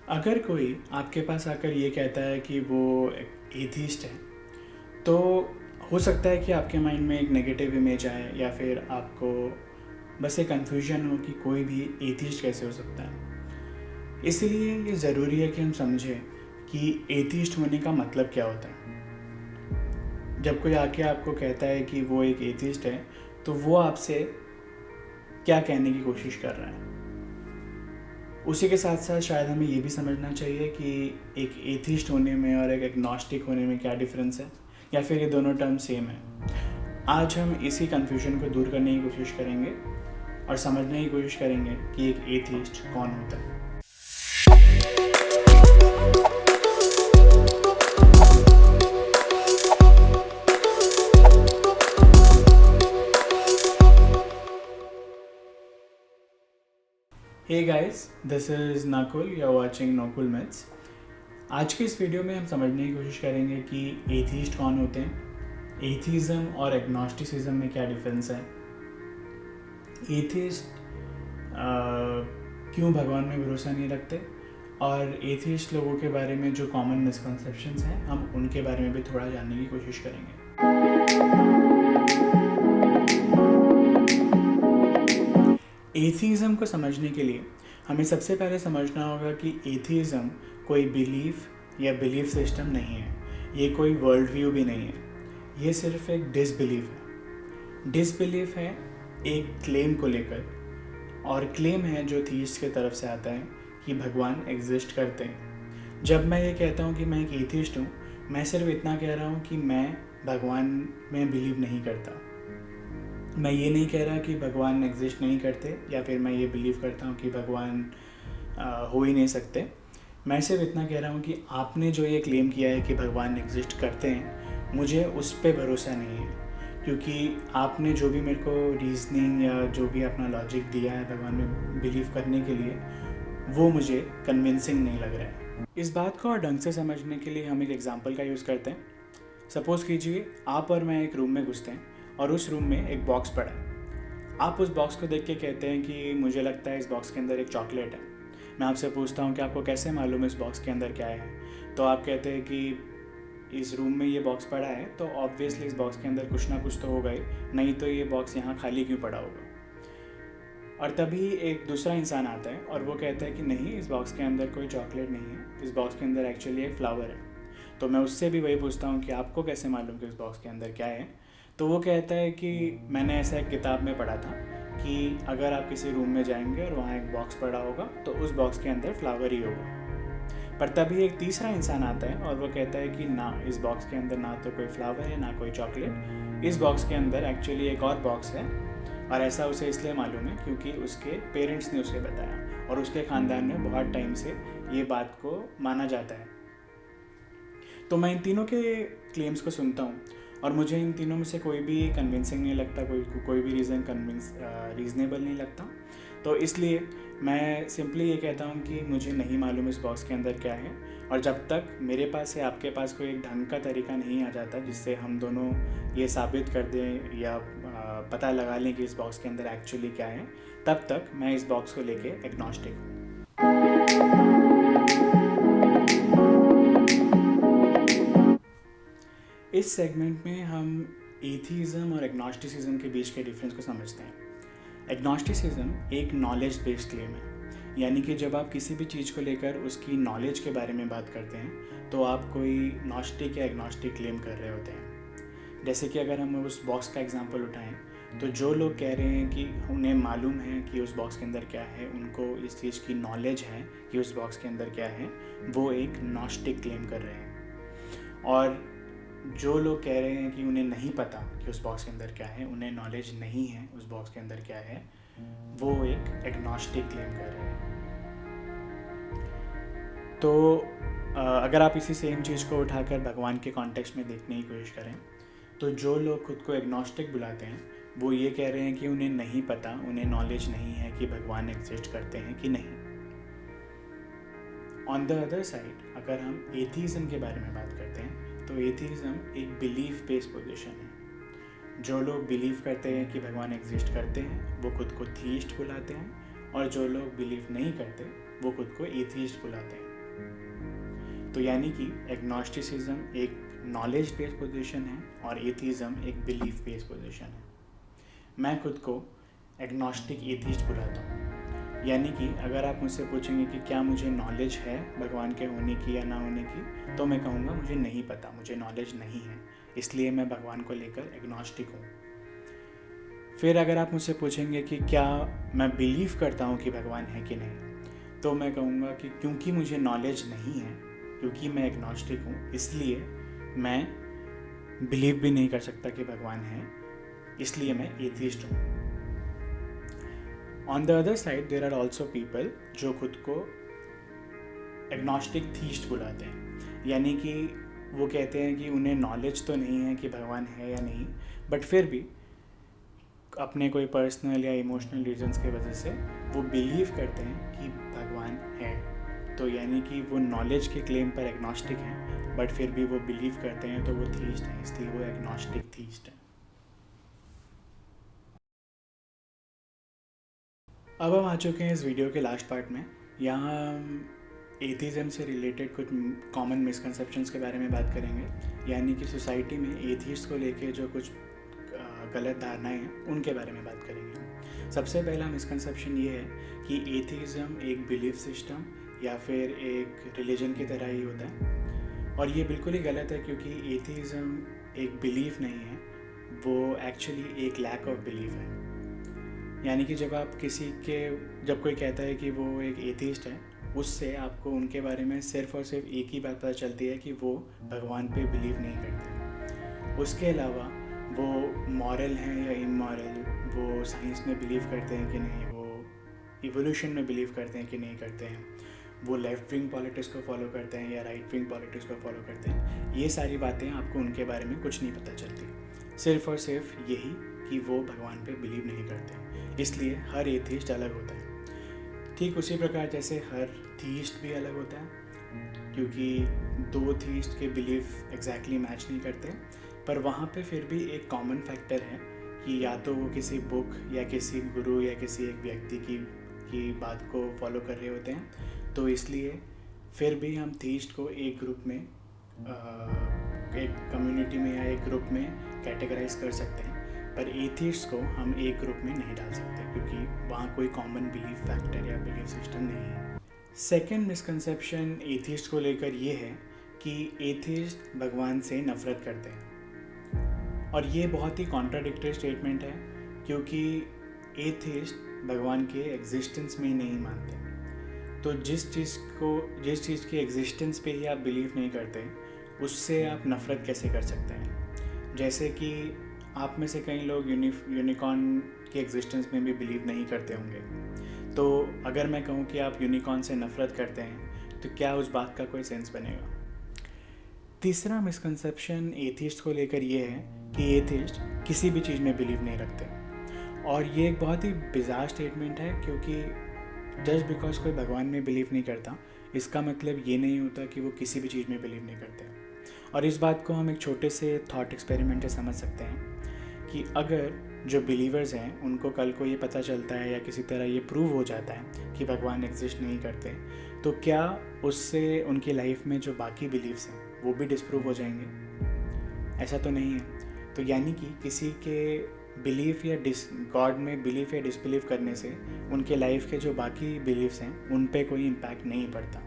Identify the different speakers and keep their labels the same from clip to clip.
Speaker 1: अगर कोई आपके पास आकर ये कहता है कि वो एक एथिस्ट है, तो हो सकता है कि आपके माइंड में एक नेगेटिव इमेज आए या फिर आपको बस एक कन्फ्यूजन हो कि कोई भी एथिस्ट कैसे हो सकता है। इसलिए ये ज़रूरी है कि हम समझें कि एथिस्ट होने का मतलब क्या होता है। जब कोई आके आपको कहता है कि वो एक एथिस्ट है, तो वो आपसे क्या कहने की कोशिश कर रहा है। उसी के साथ साथ शायद हमें ये भी समझना चाहिए कि एक एथिस्ट होने में और एक एग्नोस्टिक होने में क्या डिफरेंस है, या फिर ये दोनों टर्म सेम है। आज हम इसी कन्फ्यूजन को दूर करने की कोशिश करेंगे और समझने की कोशिश करेंगे कि एक एथिस्ट कौन होता है। Hey guys, this is Nakul, you are watching Nakul maths. आज के इस वीडियो में हम समझने की कोशिश करेंगे कि एथिस्ट कौन होते हैं, एथिज़म और एग्नोस्टिसिज्म में क्या डिफरेंस है, एथिस्ट क्यों भगवान में भरोसा नहीं रखते, और एथिस्ट लोगों के बारे में जो कॉमन मिसकंसेप्शंस हैं हम उनके बारे में भी थोड़ा जानने की कोशिश करेंगे। एथिज़म को समझने के लिए हमें सबसे पहले समझना होगा कि एथिज़म कोई बिलीफ या बिलीफ सिस्टम नहीं है, ये कोई वर्ल्ड व्यू भी नहीं है, ये सिर्फ एक डिसबिलीफ है। डिसबिलीफ है एक क्लेम को लेकर, और क्लेम है जो थीस्ट की तरफ से आता है कि भगवान एग्जिस्ट करते हैं। जब मैं ये कहता हूँ कि मैं एक एथिस्ट हूँ, मैं सिर्फ इतना कह रहा हूँ कि मैं भगवान में बिलीव नहीं करता। मैं ये नहीं कह रहा कि भगवान एग्जिस्ट नहीं करते, या फिर मैं ये बिलीव करता हूँ कि भगवान हो ही नहीं सकते। मैं सिर्फ इतना कह रहा हूँ कि आपने जो ये क्लेम किया है कि भगवान एग्जिस्ट करते हैं, मुझे उस पर भरोसा नहीं है, क्योंकि आपने जो भी मेरे को रीजनिंग या जो भी अपना लॉजिक दिया है भगवान में बिलीव करने के लिए, वो मुझे कन्विंसिंग नहीं लग रहा है। इस बात को और ढंग से समझने के लिए हम एक एग्जाम्पल का यूज़ करते हैं। सपोज़ कीजिए आप और मैं एक रूम में घुसते हैं और उस रूम में एक बॉक्स पड़ा है। आप उस बॉक्स को देख के कहते हैं कि मुझे लगता है इस बॉक्स के अंदर एक चॉकलेट है। मैं आपसे पूछता हूँ कि आपको कैसे मालूम है इस बॉक्स के अंदर क्या है, तो आप कहते हैं कि इस रूम में ये बॉक्स पड़ा है तो ऑब्वियसली इस बॉक्स के अंदर कुछ ना कुछ तो होगा ही, नहीं तो ये बॉक्स यहाँ खाली क्यों पड़ा होगा। और तभी एक दूसरा इंसान आता है और वो कहता है कि नहीं, इस बॉक्स के अंदर कोई चॉकलेट नहीं है, इस बॉक्स के अंदर एक्चुअली एक फ्लावर है। तो मैं उससे भी वही पूछता हूँ कि आपको कैसे मालूम कि इस बॉक्स के अंदर क्या है, तो वो कहता है कि मैंने ऐसा एक किताब में पढ़ा था कि अगर आप किसी रूम में जाएंगे और वहाँ एक बॉक्स पड़ा होगा तो उस बॉक्स के अंदर फ्लावर ही होगा। पर तभी एक तीसरा इंसान आता है और वो कहता है कि ना, इस बॉक्स के अंदर ना तो कोई फ्लावर है ना कोई चॉकलेट, इस बॉक्स के अंदर एक्चुअली एक और बॉक्स है, और ऐसा उसे इसलिए मालूम है क्योंकि उसके पेरेंट्स ने उसे बताया और उसके ख़ानदान में बहुत टाइम से ये बात को माना जाता है। तो मैं इन तीनों के क्लेम्स को सुनता हूँ और मुझे इन तीनों में से कोई भी कन्विंसिंग नहीं लगता, कोई भी रीज़न रीज़नेबल नहीं लगता। तो इसलिए मैं सिंपली ये कहता हूँ कि मुझे नहीं मालूम इस बॉक्स के अंदर क्या है, और जब तक मेरे पास या आपके पास कोई एक ढंग का तरीका नहीं आ जाता जिससे हम दोनों ये साबित कर दें या पता लगा लें कि इस बॉक्स के अंदर एक्चुअली क्या है, तब तक मैं इस बॉक्स को लेके एग्नोस्टिक हूँ। इस सेगमेंट में हम एथिज़म और एग्नोस्टिसिज्म के बीच के डिफरेंस को समझते हैं। एग्नोस्टिसिज्म एक नॉलेज बेस्ड क्लेम है, यानी कि जब आप किसी भी चीज़ को लेकर उसकी नॉलेज के बारे में बात करते हैं तो आप कोई नॉस्टिक या एग्नोस्टिक क्लेम कर रहे होते हैं। जैसे कि अगर हम उस बॉक्स का एग्जांपल उठाएं, तो जो लोग कह रहे हैं कि उन्हें मालूम है कि उस बॉक्स के अंदर क्या है, उनको इस चीज़ की नॉलेज है कि उस बॉक्स के अंदर क्या है, वो एक नॉस्टिक क्लेम कर रहे हैं। और जो लोग कह रहे हैं कि उन्हें नहीं पता कि उस बॉक्स के अंदर क्या है, उन्हें नॉलेज नहीं है उस बॉक्स के अंदर क्या है, वो एक एग्नोस्टिक क्लेम कर रहे हैं। तो अगर आप इसी सेम चीज़ को उठाकर भगवान के कॉन्टेक्स्ट में देखने की कोशिश करें, तो जो लोग खुद को एग्नोस्टिक बुलाते हैं वो ये कह रहे हैं कि उन्हें नहीं पता, उन्हें नॉलेज नहीं है कि भगवान एग्जिस्ट करते हैं कि नहीं। ऑन द अदर साइड, अगर हम एथिज़म के बारे में बात करते हैं, तो एथिज़म एक बिलीफ बेस्ड पोजीशन है। जो लोग बिलीव करते हैं कि भगवान एग्जिस्ट करते हैं वो खुद को थीस्ट बुलाते हैं, और जो लोग बिलीव नहीं करते वो खुद को एथिस्ट बुलाते हैं। तो यानी कि एग्नोस्टिसिज्म एक नॉलेज बेस्ड पोजीशन है और एथिज्म एक बिलीफ बेस्ड पोजीशन है। मैं खुद को एग्नोस्टिक एथिस्ट बुलाता हूँ। यानी कि अगर आप मुझसे पूछेंगे कि क्या मुझे नॉलेज है भगवान के होने की या ना होने की, तो मैं कहूँगा मुझे नहीं पता, मुझे नॉलेज नहीं है, इसलिए मैं भगवान को लेकर एग्नोस्टिक हूँ। फिर अगर आप मुझसे पूछेंगे कि क्या मैं बिलीव करता हूँ कि भगवान है कि नहीं, तो मैं कहूँगा कि क्योंकि मुझे नॉलेज नहीं है, क्योंकि मैं एग्नोस्टिक हूँ, इसलिए मैं बिलीव भी नहीं कर सकता कि भगवान है, इसलिए मैं एथिस्ट हूँ। On the other side there are also people जो खुद को एग्नोस्टिक थीस्ट बुलाते हैं, यानी कि वो कहते हैं कि उन्हें नॉलेज तो नहीं है कि भगवान है या नहीं, बट फिर भी अपने कोई पर्सनल या इमोशनल रीजंस की वजह से वो बिलीव करते हैं कि भगवान है। तो यानी कि वो नॉलेज के क्लेम पर एग्नोस्टिक हैं, बट फिर भी वो बिलीव करते हैं, तो वो थीस्ट हैं, इसलिए वो एग्नोस्टिक थीस्ट हैं। अब हम आ चुके हैं इस वीडियो के लास्ट पार्ट में। यहाँ हम एथिज्म से रिलेटेड कुछ कॉमन मिसकंसेप्शंस के बारे में बात करेंगे, यानी कि सोसाइटी में एथिस्ट को लेके जो कुछ गलत धारणाएं हैं उनके बारे में बात करेंगे। सबसे पहला मिसकंसेप्शन ये है कि एथिज्म एक बिलीफ सिस्टम या फिर एक रिलीजन की तरह ही होता है, और ये बिल्कुल ही गलत है, क्योंकि एथिज्म एक बिलीफ नहीं है, वो एक्चुअली एक लैक ऑफ बिलीफ है। यानी कि जब कोई कहता है कि वो एक एथिस्ट है, उससे आपको उनके बारे में सिर्फ और सिर्फ एक ही बात पता चलती है कि वो भगवान पे बिलीव नहीं करते। उसके अलावा वो मॉरल हैं या इमॉरल, वो साइंस में बिलीव करते हैं कि नहीं, वो इवोल्यूशन में बिलीव करते हैं कि नहीं करते हैं, वो लेफ्ट विंग पॉलिटिक्स को फॉलो करते हैं या राइट विंग पॉलिटिक्स को फॉलो करते हैं, ये सारी बातें आपको उनके बारे में कुछ नहीं पता चलती। सिर्फ और सिर्फ यही कि वो भगवान पे बिलीव नहीं करते, इसलिए हर एथिस्ट अलग होता है। ठीक उसी प्रकार जैसे हर थीस्ट भी अलग होता है, क्योंकि दो थीस्ट के बिलीफ एग्जैक्टली मैच नहीं करते, पर वहाँ पे फिर भी एक कॉमन फैक्टर है कि या तो वो किसी बुक या किसी गुरु या किसी एक व्यक्ति की बात को फॉलो कर रहे होते हैं, तो इसलिए फिर भी हम थीस्ट को एक ग्रुप में, एक कम्युनिटी में या एक ग्रुप में कैटेगराइज कर सकते हैं, पर एथिस्ट को हम एक ग्रुप में नहीं डाल सकते, क्योंकि वहाँ कोई कॉमन बिलीफ फैक्टर या बिलीफ सिस्टम नहीं है। सेकेंड मिसकंसेप्शन एथिस्ट को लेकर ये है कि एथिस्ट भगवान से नफरत करते हैं, और ये बहुत ही कॉन्ट्राडिक्टरी स्टेटमेंट है, क्योंकि एथिस्ट भगवान के एग्जिस्टेंस में ही नहीं मानते। तो जिस चीज़ की एग्जिस्टेंस पे ही आप बिलीव नहीं करते, उससे आप नफ़रत कैसे कर सकते हैं। जैसे कि आप में से कई लोग यूनिकॉर्न के एग्जिस्टेंस में भी बिलीव नहीं करते होंगे, तो अगर मैं कहूँ कि आप यूनिकॉर्न से नफ़रत करते हैं, तो क्या उस बात का कोई सेंस बनेगा। तीसरा मिसकंसेप्शन एथिस्ट को लेकर ये है कि एथिस्ट किसी भी चीज़ में बिलीव नहीं रखते, और ये एक बहुत ही बिज़ार स्टेटमेंट है, क्योंकि जस्ट बिकॉज कोई भगवान में बिलीव नहीं करता, इसका मतलब ये नहीं होता कि वो किसी भी चीज़ में बिलीव नहीं करते। और इस बात को हम एक छोटे से थॉट एक्सपेरिमेंट से समझ सकते हैं कि अगर जो बिलीवर्स हैं उनको कल को ये पता चलता है या किसी तरह ये प्रूव हो जाता है कि भगवान एग्जिस्ट नहीं करते, तो क्या उससे उनकी लाइफ में जो बाकी बिलीव्स हैं वो भी डिस्प्रूव हो जाएंगे? ऐसा तो नहीं है। तो यानी कि किसी के बिलीफ या गॉड में बिलीफ या डिसबिलीव करने से उनके लाइफ के जो बाकी बिलीव्स हैं उन पे कोई इम्पैक्ट नहीं पड़ता।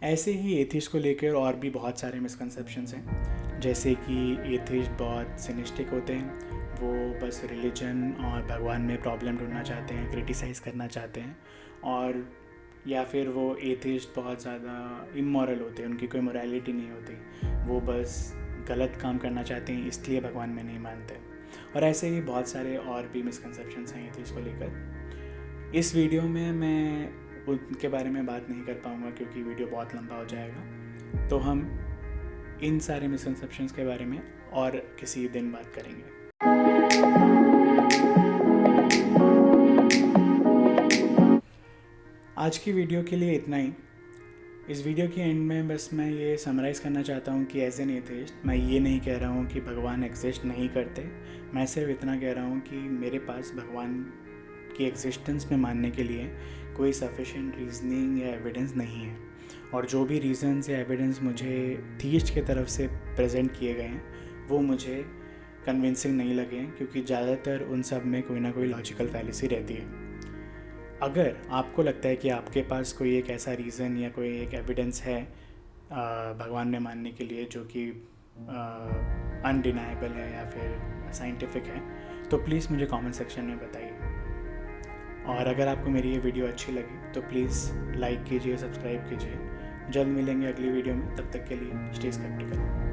Speaker 1: ऐसे ही एथिस्ट को लेकर और भी बहुत सारे मिसकंसेप्शंस हैं, जैसे कि एथिस्ट बहुत सिनिस्टिक होते हैं, वो बस रिलीजन और भगवान में प्रॉब्लम ढूंढना चाहते हैं, क्रिटिसाइज़ करना चाहते हैं, और या फिर वो एथिस्ट बहुत ज़्यादा इमोरल होते हैं, उनकी कोई मोरालिटी नहीं होती, वो बस गलत काम करना चाहते हैं, इसलिए भगवान में नहीं मानते। और ऐसे ही बहुत सारे और भी मिसकंसेप्शंस हैं एथिस्ट को लेकर। इस वीडियो में मैं उनके बारे में बात नहीं कर पाऊँगा, क्योंकि वीडियो बहुत लंबा हो जाएगा, तो हम इन सारे मिसकंसेप्शंस के बारे में और किसी दिन बात करेंगे। आज की वीडियो के लिए इतना ही। इस वीडियो के एंड में बस मैं ये समराइज़ करना चाहता हूँ कि एज एन एथिस्ट मैं ये नहीं कह रहा हूँ कि भगवान एग्जिस्ट नहीं करते, मैं सिर्फ इतना कह रहा हूँ कि मेरे पास भगवान की एग्जिस्टेंस में मानने के लिए कोई सफिशिएंट रीजनिंग या एविडेंस नहीं है, और जो भी रीजंस या एविडेंस मुझे थीस्ट की तरफ से प्रेजेंट किए गए हैं वो मुझे कन्विंसिंग नहीं लगे हैं, क्योंकि ज़्यादातर उन सब में कोई ना कोई लॉजिकल फैलेसी रहती है। अगर आपको लगता है कि आपके पास कोई एक ऐसा रीज़न या कोई एक एविडेंस है भगवान में मानने के लिए जो कि अनडिनाइबल है या फिर साइंटिफिक है, तो प्लीज़ मुझे कमेंट सेक्शन में बताइए। और अगर आपको मेरी ये वीडियो अच्छी लगी तो प्लीज़ लाइक कीजिए, सब्सक्राइब कीजिए। जल्द मिलेंगे अगली वीडियो में, तब तक के लिए स्टे स्केप्टिकल।